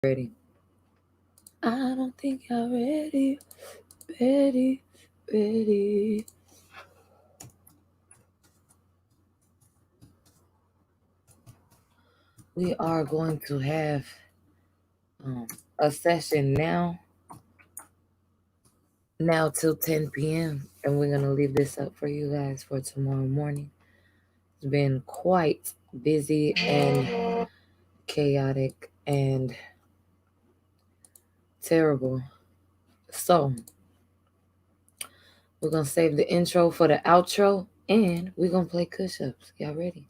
Ready. I don't think y'all ready. Ready. We are going to have a session now till 10 p.m. and we're going to leave this up for you guys for tomorrow morning. It's been quite busy and chaotic and terrible. So we're going to save the intro for the outro and we're going to play push-ups. Y'all ready?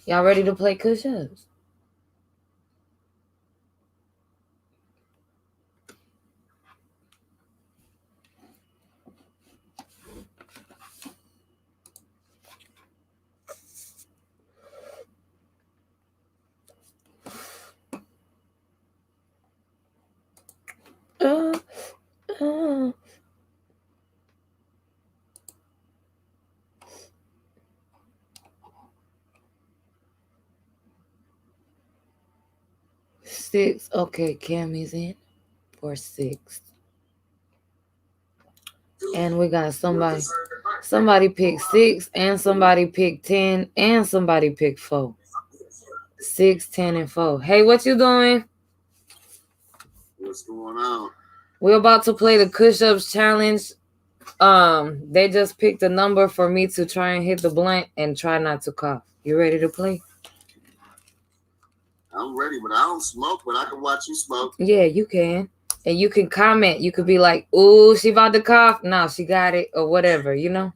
Y'all ready to play push-ups? Six. Okay, Cammy's in for 6. And we got somebody picked 6 and somebody picked 10 and somebody picked 4. 6, 10, and 4. Hey, what you doing? What's going on? We're about to play the push-ups challenge. They just picked a number for me to try and hit the blunt and try not to cough. You ready to play? I'm ready, but I don't smoke, but I can watch you smoke. Yeah, you can. And you can comment. You could be like, ooh, she about to cough. No, she got it. Or whatever, you know?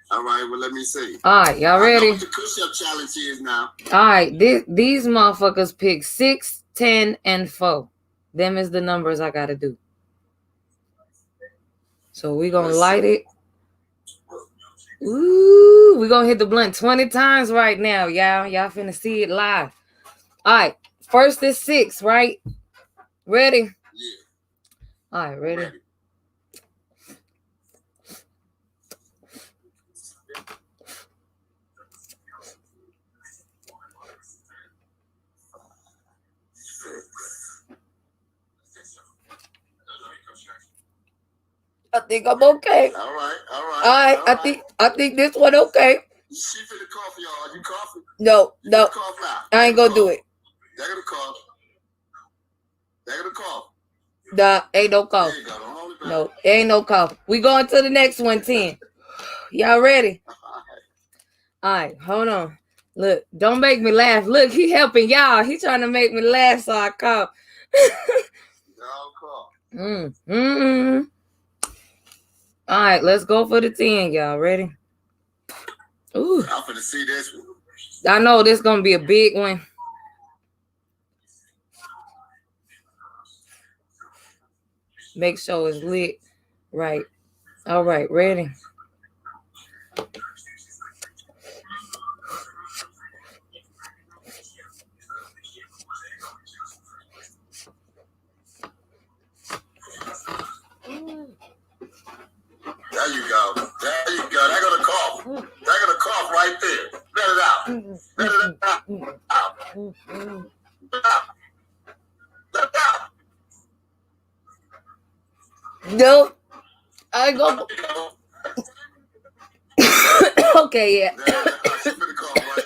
All right, well, let me see. All right, y'all ready? I know what the push-up challenge is now. All right, these motherfuckers pick 6, 10, and 4. Them is the numbers I got to do. So we going to light it. Ooh, we going to hit the blunt 20 times right now, y'all. Y'all finna see it live. All right, first is 6, right? Ready? Yeah. All right, ready? I think I'm okay. All right. I think this one okay. She finna cough, y'all. Are you coughing? No. Cough now. I ain't gonna do it. They're gonna cough. Nah, ain't no cough. There you go. Don't hold it back. No, ain't no cough. We going to the next one, 10. Y'all ready? All right, hold on. Look, don't make me laugh. Look, he helping y'all. He trying to make me laugh so I cough. Y'all cough. All right, let's go for the 10, y'all. Ready? Ooh. I'm finna see this one. I know this gonna be a big one. Make sure it's lit. Right. All right, ready? There you go. They're gonna cough. They're gonna cough right there. Let it out. Let it out. Let it out. Nope. I go. Okay, yeah. She's gonna cough right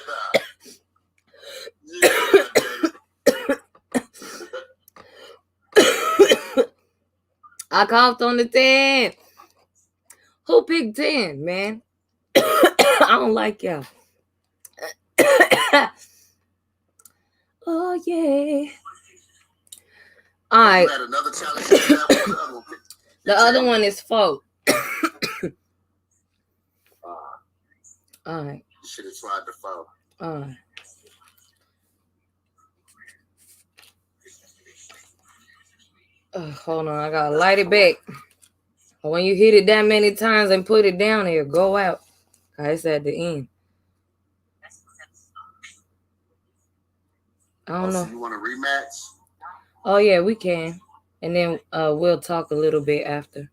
now. I coughed on the 10. Who picked 10, man? I don't like y'all. Oh, yeah. All right. Another challenge. The other one is 4. All right. You should have tried the 4. All right. Hold on, I gotta light it back. When you hit it that many times and put it down here, go out. It's at the end. I don't know. So you want a rematch? Oh yeah, we can. And then we'll talk a little bit after.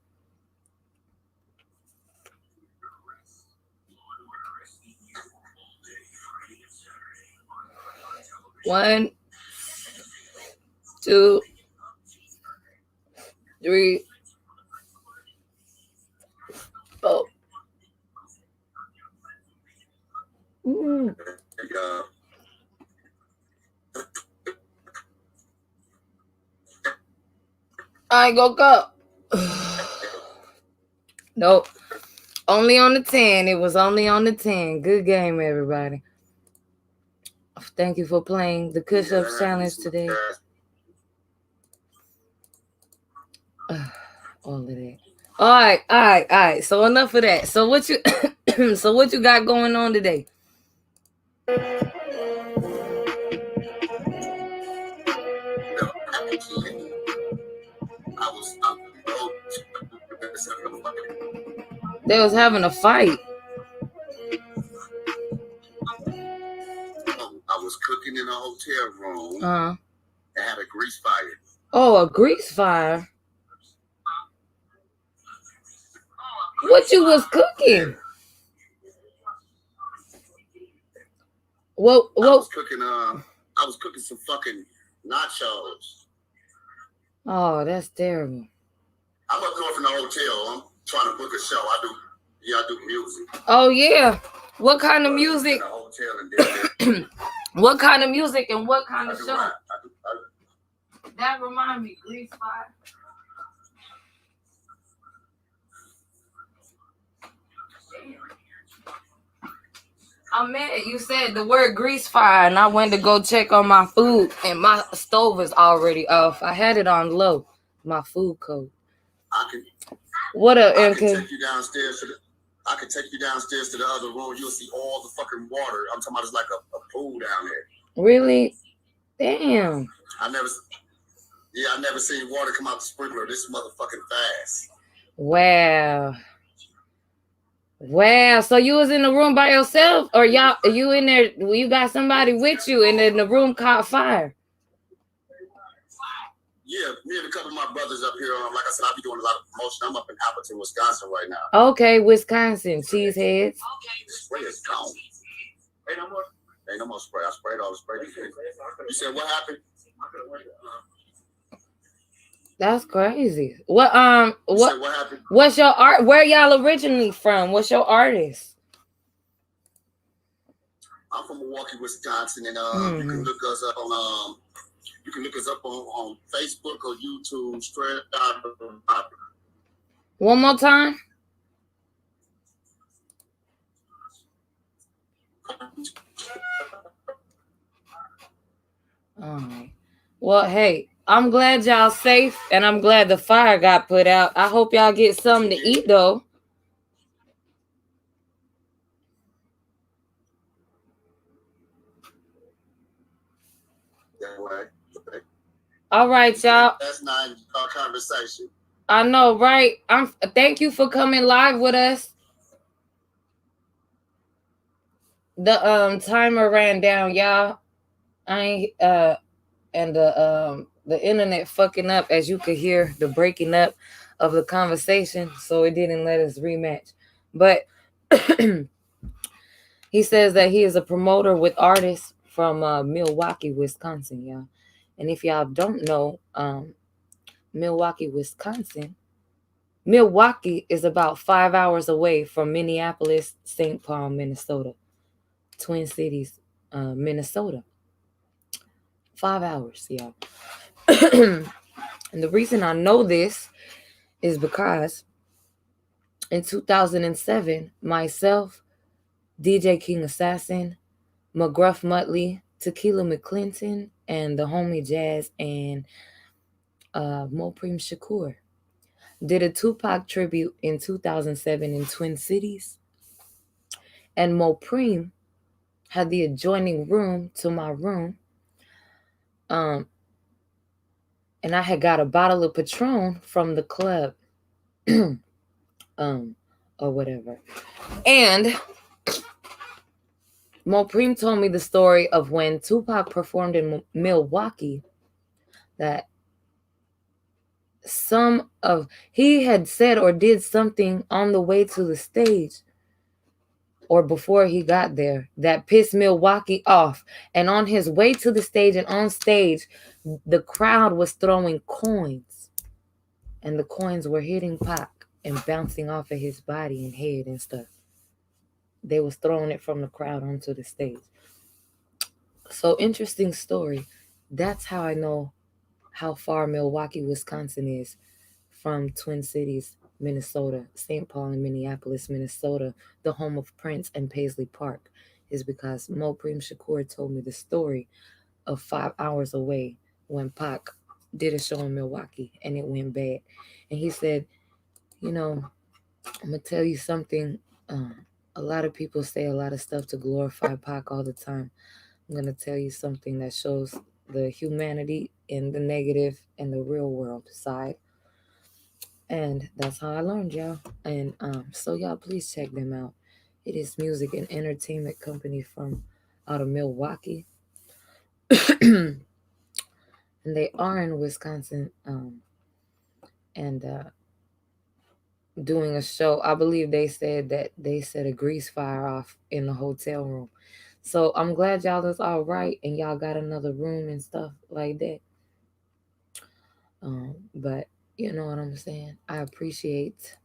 1, 2, 3, 4. I ain't gonna go. Nope. Only on the 10. It was only on the 10. Good game, everybody. Thank you for playing the push-ups challenge today. All of that. All right. So enough of that. So what you so what you got going on today? They was having a fight. I was cooking in a hotel room. They had a grease fire. Oh, a grease fire. What you was cooking? What? I was cooking some fucking nachos. Oh, that's terrible. I'm up north in the hotel. I'm trying to book a show. I do music. Oh yeah. What kind of music? What kind of music and what kind of show? That remind me, grease fire. I'm mad. You said the word grease fire, and I went to go check on my food, and my stove is already off. I had it on low. My food code. What up, MK? I can take you downstairs to the other room. You'll see all the fucking water. I'm talking about it's like a pool down there. Really? Damn. I never seen water come out the sprinkler this motherfucking fast. Wow. So you was in the room by yourself, or you in there? You got somebody with you, and then the room caught fire. Yeah, me and a couple of my brothers up here. Like I said, I'll be doing a lot of promotion. I'm up in Appleton, Wisconsin right now. Okay, Wisconsin, cheeseheads. Spray is gone. Ain't no more spray. I sprayed all the spray. You said what happened? That's crazy. What happened? What's your art? Where y'all originally from? What's your artist? I'm from Milwaukee, Wisconsin, and you can look us up on Facebook or YouTube. Straight out of Babi. One more time. All right. Well, hey, I'm glad y'all safe, and I'm glad the fire got put out. I hope y'all get something to eat, though. All right, y'all. That's not our conversation. I know, right? Thank you for coming live with us. The timer ran down, y'all. And the internet fucking up, as you could hear the breaking up of the conversation, so it didn't let us rematch. But he says that he is a promoter with artists from Milwaukee, Wisconsin, y'all. And if y'all don't know, Milwaukee, Wisconsin, Milwaukee is about 5 hours away from Minneapolis, St. Paul, Minnesota. Twin Cities, Minnesota. 5 hours, y'all. And the reason I know this is because in 2007, myself, DJ King Assassin, McGruff Muttley, Tequila McClinton, and the homie Jazz and Mopreme Shakur did a Tupac tribute in 2007 in Twin Cities. And Mopreme had the adjoining room to my room. And I had got a bottle of Patron from the club. Or whatever. And Mopreme told me the story of when Tupac performed in Milwaukee, that he had said or did something on the way to the stage or before he got there, that pissed Milwaukee off. And on his way to the stage and on stage, the crowd was throwing coins, and the coins were hitting Pac and bouncing off of his body and head and stuff. They was throwing it from the crowd onto the stage. So interesting story. That's how I know how far Milwaukee, Wisconsin is from Twin Cities, Minnesota, St. Paul and Minneapolis, Minnesota, the home of Prince and Paisley Park, is because Mopreme Shakur told me the story of 5 hours away when Pac did a show in Milwaukee and it went bad. And he said, you know, I'm going to tell you something. A lot of people say a lot of stuff to glorify Pac all the time. I'm going to tell you something that shows the humanity in the negative and the real world side. And that's how I learned, y'all. And so y'all please check them out. It is music and entertainment company from out of Milwaukee. And they are in Wisconsin, and doing a show. I believe they said that they set a grease fire off in the hotel room. So I'm glad y'all is all right and y'all got another room and stuff like that. But you know what I'm saying? I appreciate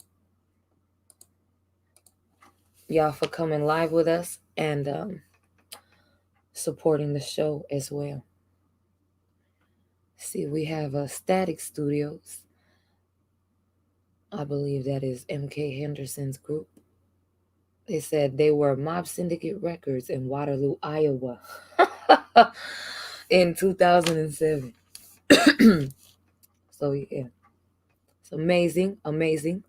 y'all for coming live with us and supporting the show as well. See, we have Static Studios. I believe that is MK Henderson's group. They said they were Mob Syndicate Records in Waterloo, Iowa in 2007. So, yeah. It's amazing, amazing.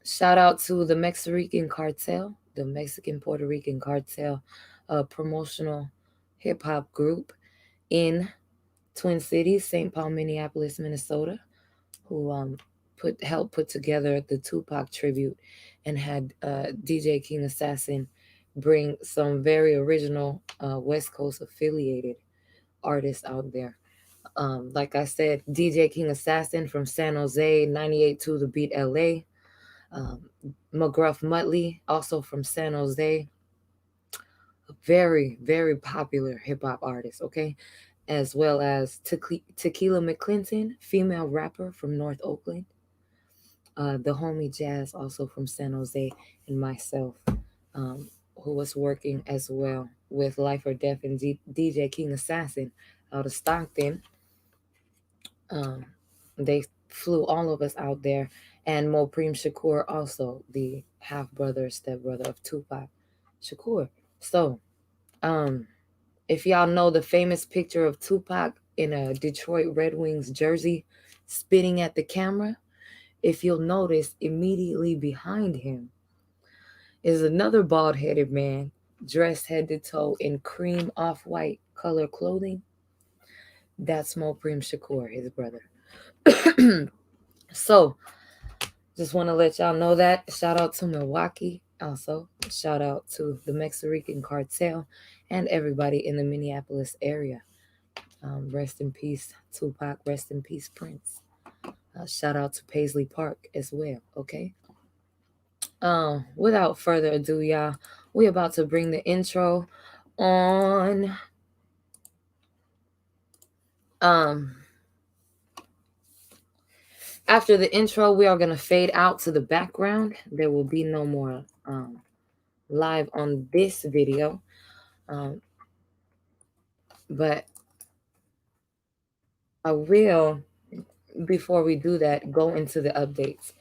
Shout out to the Mexican Cartel, the Mexican Puerto Rican Cartel, promotional hip hop group in Twin Cities, St. Paul, Minneapolis, Minnesota, who helped put together the Tupac tribute and had DJ King Assassin bring some very original West Coast affiliated artists out there. Like I said, DJ King Assassin from San Jose, 98.2 The Beat LA. McGruff Muttley, also from San Jose. A very, very popular hip hop artist, okay? As well as Tequila McClinton, female rapper from North Oakland. The homie Jazz, also from San Jose, and myself, who was working as well with Life or Death and DJ King Assassin out of Stockton. They flew all of us out there, and Mopreme Shakur, also the half brother, step brother of Tupac Shakur. So, if y'all know the famous picture of Tupac in a Detroit Red Wings jersey spitting at the camera, if you'll notice, immediately behind him is another bald-headed man dressed head to toe in cream off-white color clothing. That's Mopreme Shakur, his brother. So, just want to let y'all know that. Shout out to Milwaukee. Also, shout out to the Mexican Cartel and everybody in the Minneapolis area. Rest in peace, Tupac. Rest in peace, Prince. Shout out to Paisley Park as well, okay? Without further ado, y'all, we about to bring the intro on. After the intro, we are going to fade out to the background. There will be no more live on this video. But I will, before we do that, go into the updates.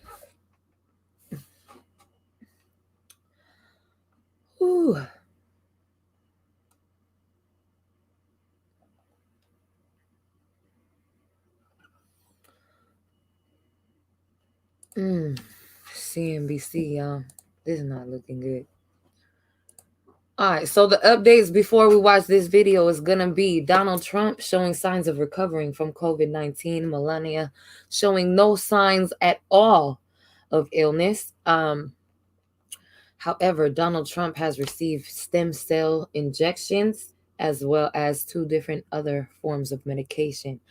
Ooh. CNBC, y'all. This is not looking good. All right, so the updates before we watch this video is going to be Donald Trump showing signs of recovering from COVID-19, Melania showing no signs at all of illness. However, Donald Trump has received stem cell injections as well as 2 different other forms of medication.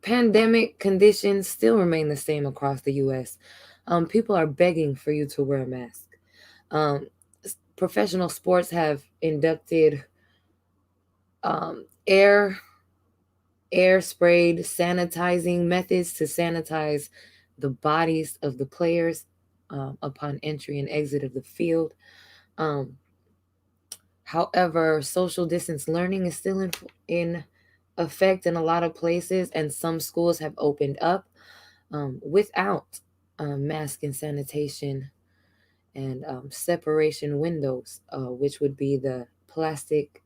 Pandemic conditions still remain the same across the U.S. People are begging for you to wear a mask. Um, Professional sports have inducted um, air air sprayed sanitizing methods to sanitize the bodies of the players upon entry and exit of the field. Um, However, social distance learning is still in effect in a lot of places, and some schools have opened up without mask and sanitation and separation windows, which would be the plastic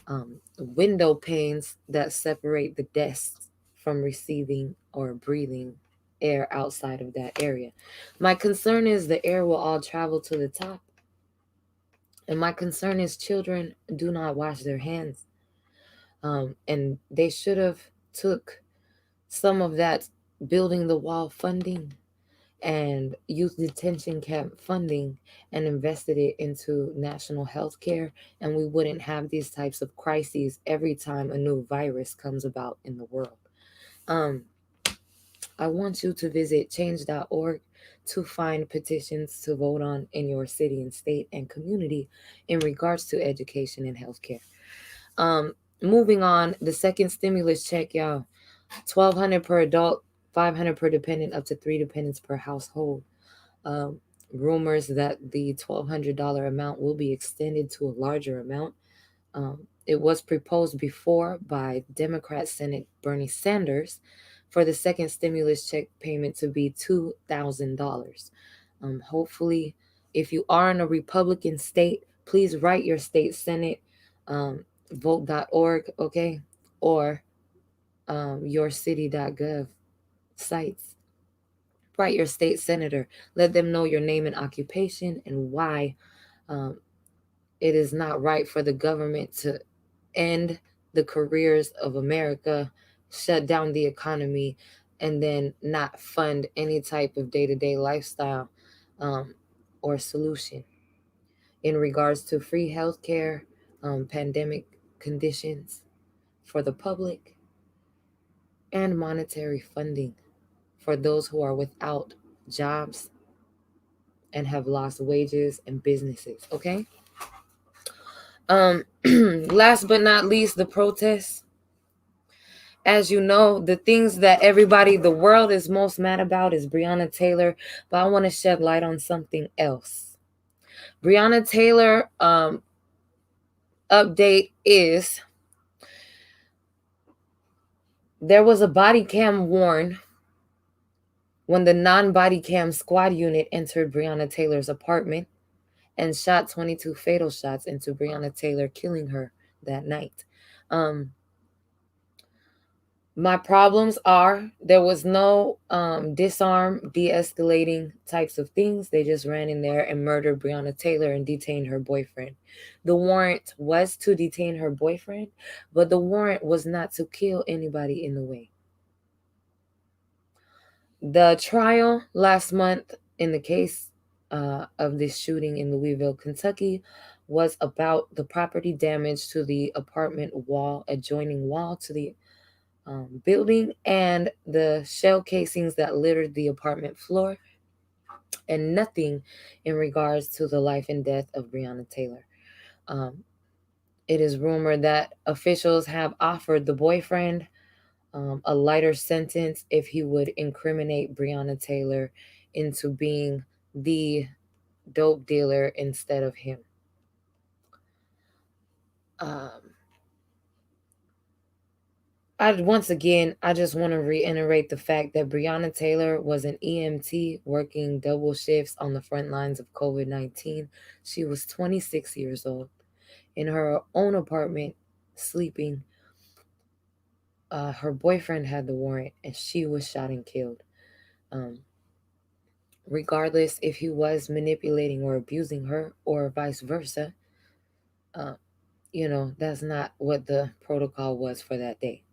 um, window panes that separate the desks from receiving or breathing air outside of that area. My concern is the air will all travel to the top. And my concern is children do not wash their hands. And they should have took some of that building the wall funding and youth detention camp funding and invested it into national health care, and we wouldn't have these types of crises every time a new virus comes about in the world. Um, I want you to visit change.org to find petitions to vote on in your city and state and community in regards to education and healthcare. Um, Moving on, the second stimulus check, y'all, $1,200 per adult, $500 per dependent, up to 3 dependents per household. Um, Rumors that the $1,200 amount will be extended to a larger amount. It was proposed before by Democrat Senate Bernie Sanders for the second stimulus check payment to be $2,000. Hopefully, if you are in a Republican state, please write your state Senate, um, vote.org, okay, or yourcity.gov sites. Write your state senator. Let them know your name and occupation and why um, it is not right for the government to end the careers of America, shut down the economy, and then not fund any type of day to day lifestyle um, or solution in regards to free healthcare, pandemic conditions for the public, and monetary funding for those who are without jobs and have lost wages and businesses. Okay. Last but not least, the protests. As you know, the things that everybody, the world is most mad about is Breonna Taylor, but I want to shed light on something else. Breonna Taylor update is there was a body cam worn when the non-body cam squad unit entered Breonna Taylor's apartment and shot 22 fatal shots into Breonna Taylor, killing her that night. My problems are there was no disarm, de-escalating types of things. They just ran in there and murdered Breonna Taylor and detained her boyfriend. The warrant was to detain her boyfriend, but the warrant was not to kill anybody in the way. The trial last month in the case of this shooting in Louisville, Kentucky, was about the property damage to the apartment wall, adjoining wall to the building, and the shell casings that littered the apartment floor, and nothing in regards to the life and death of Breonna Taylor. Um, it is rumored that officials have offered the boyfriend a lighter sentence if he would incriminate Breonna Taylor into being the dope dealer instead of him. I just want to reiterate the fact that Breonna Taylor was an EMT working double shifts on the front lines of COVID-19. She was 26 years old in her own apartment, sleeping. Her boyfriend had the warrant, and she was shot and killed. Regardless if he was manipulating or abusing her or vice versa, that's not what the protocol was for that day.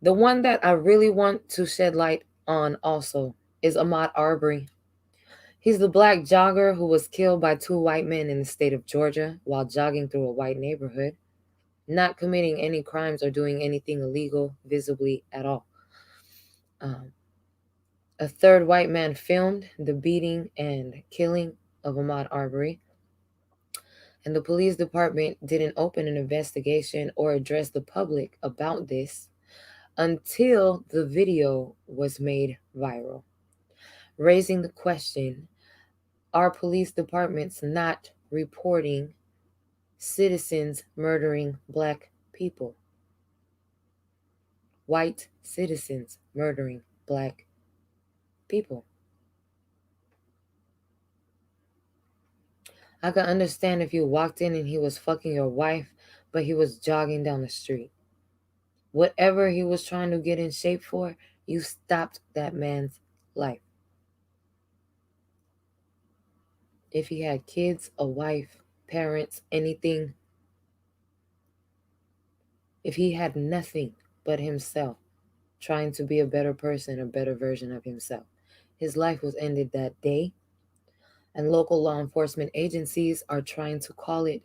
The one that I really want to shed light on also is Ahmaud Arbery. He's the black jogger who was killed by 2 white men in the state of Georgia while jogging through a white neighborhood, not committing any crimes or doing anything illegal visibly at all. A third white man filmed the beating and killing of Ahmaud Arbery, and the police department didn't open an investigation or address the public about this until the video was made viral, raising the question, are police departments not reporting citizens murdering black people? White citizens murdering black people. I could understand if you walked in and he was fucking your wife, but he was jogging down the street. Whatever he was trying to get in shape for, you stopped that man's life. If he had kids, a wife, parents, anything, if he had nothing but himself, trying to be a better person, a better version of himself, his life was ended that day. And local law enforcement agencies are trying to call it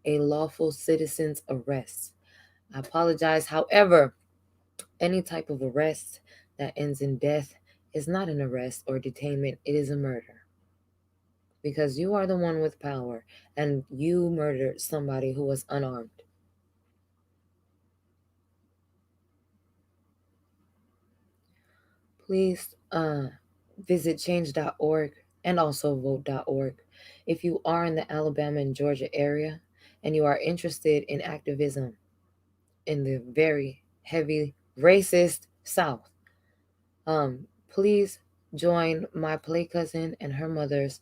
a lawful citizen's arrest. I apologize. However, any type of arrest that ends in death is not an arrest or detainment, it is a murder. Because you are the one with power and you murdered somebody who was unarmed. Please visit change.org and also vote.org. If you are in the Alabama and Georgia area and you are interested in activism in the very heavy racist South, please join my play cousin and her mother's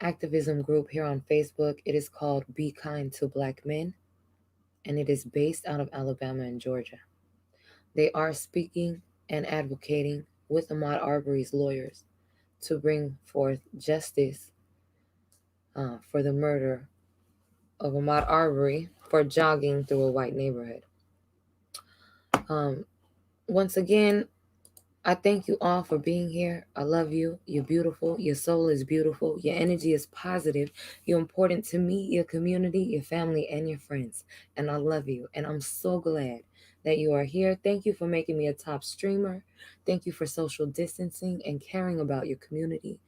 activism group here on Facebook. It is called Be Kind to Black Men, and it is based out of Alabama and Georgia. They are speaking and advocating with Ahmaud Arbery's lawyers to bring forth justice for the murder of Ahmaud Arbery for jogging through a white neighborhood. Once again, I thank you all for being here. I love you. You're beautiful. Your soul is beautiful. Your energy is positive. You're important to me, your community, your family, and your friends. And I love you. And I'm so glad that you are here. Thank you for making me a top streamer. Thank you for social distancing and caring about your community.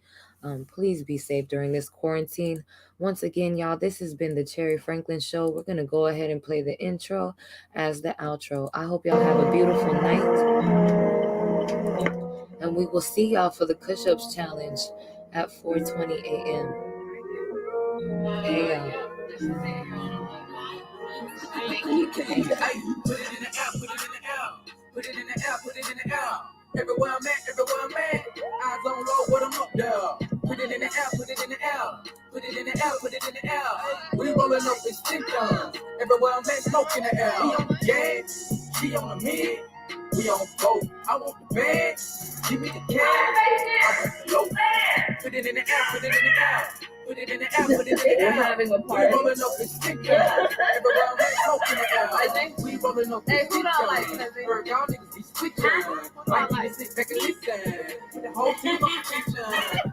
Please be safe during this quarantine. Once again, y'all, this has been the Cherry Franklin Show. We're going to go ahead and play the intro as the outro. I hope y'all have a beautiful night. And we will see y'all for the push-ups challenge at 4:20 a.m. Hey, y'all. Put it in the air, put it in the air. Everywhere I'm at, eyes on low, what I'm up there. Put it in the air, put it in the air. Put it in the air, put it in the air. We rolling up in symptoms. Everywhere I'm at, smoke in the air. We on the gas, she on the mid. We on both. I want the bag, give me the cash. I want the low. Put it in the air, put it in the air. Put it in the air, put it in the air. We're having a We party. rolling up in symptoms. Everywhere I'm at, smoke in the air. I think we rolling up in Hey, who don't like symptoms. Prezzi? Girl, y'all niggas be switching. Like niggas sit back and listen. The whole team on attention.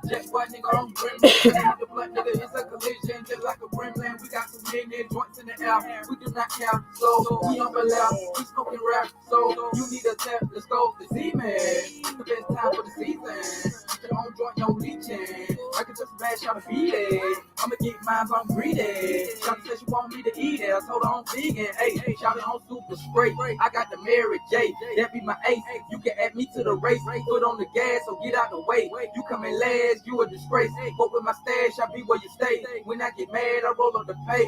Just white nigga on gremlin. The black nigga is a collision. Just like a gremlin. We got some many joints in the air. We do not care. So we on the left. We smoking rap. So you need a tap. Let's go to Z-Man. The best time for the season. Your own joint, no leeching. I can just smash out a beat it. I'ma get mine, I'm greedy. Shawty said she want me to eat it. I told her I'm vegan. Hey, shawty on super straight. I got the Mary J. That be my ace. You can add me to the race. Put on the gas, so get out the way. You coming last, you a disgrace. But with my stash, I be where you stay. When I get mad, I roll up the pay.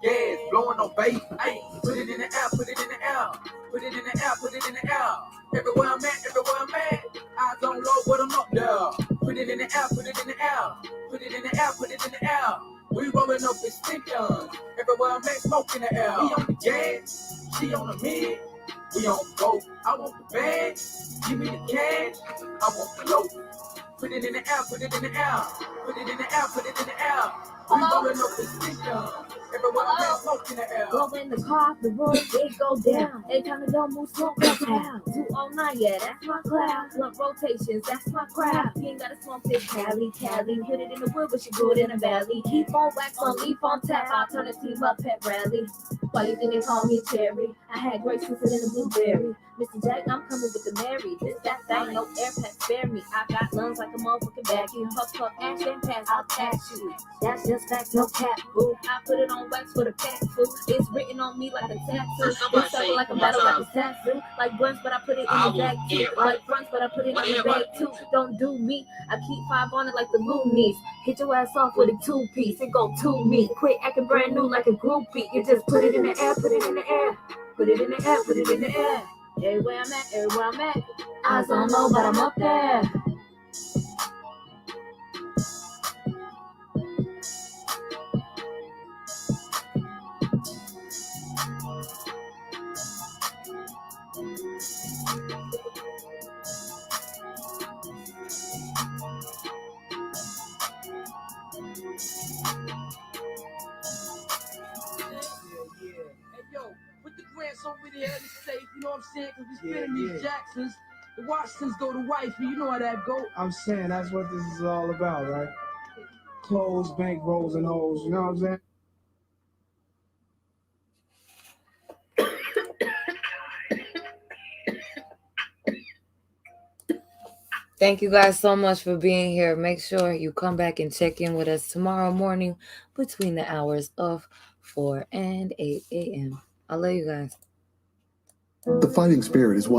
Gas, blowing on bass. Hey, put it in the air, put it in the air. Put it in the air, put it in the air. Everywhere I'm at. Eyes on low, but I'm up there. Put it in the air, put it in the air. Put it in the air, put it in the air. We rolling up in symptoms. Everywhere I'm at, smoke in the air. We on the gas, she on the mid. We on both. I want the bag, give me the cash. I want the low. Put it in the air, put it in the air. Put it in the air, put it in the air. We rolling up in symptoms. Everywhere I'm at, smoke in the air. Go in the car, the road, it go down. Every time it don't move, smoke up out. 209, yeah, that's my cloud. Blunt rotations, that's my crowd. You ain't gotta smoke this Cali. Hit it in the wood, but she good in the valley. Keep on wax on, leaf on tap. I'll turn the team up, pet rally. Why you think they call me Cherry? I had grape juice in the blueberry. Mr. Jack, I'm coming with the Mary. This, that, no air pack, spare me. I got lungs like a motherfucking baggy. Puff, ash, and pass, I'll catch you. That's just facts, no cap, boo. I put it on wax for the cat food. It's written on me like a tattoo. It's something like a battle, like a tattoo. Like blunts, but I put it in the bag too. Like fronts, but I put it in the bag too. Don't do me. I keep 5 on it like the Loonies. Hit your ass off with a 2-piece. It go to me. Quit acting brand new like a groupie. You just put it in the air, put it in the air. Put it in the air, put it in the air. Everywhere I'm at. Eyes on low, but I'm up there. Put the grants over there in the safe, you know what I'm saying? Because we spinning these Jacksons. The Washingtons go to wifey, you know how that go. I'm saying that's what this is all about, right? Clothes, bank rolls, and hoes, you know what I'm saying? Thank you guys so much for being here. Make sure you come back and check in with us tomorrow morning between the hours of 4 and 8 a.m. I love you guys. The fighting spirit is one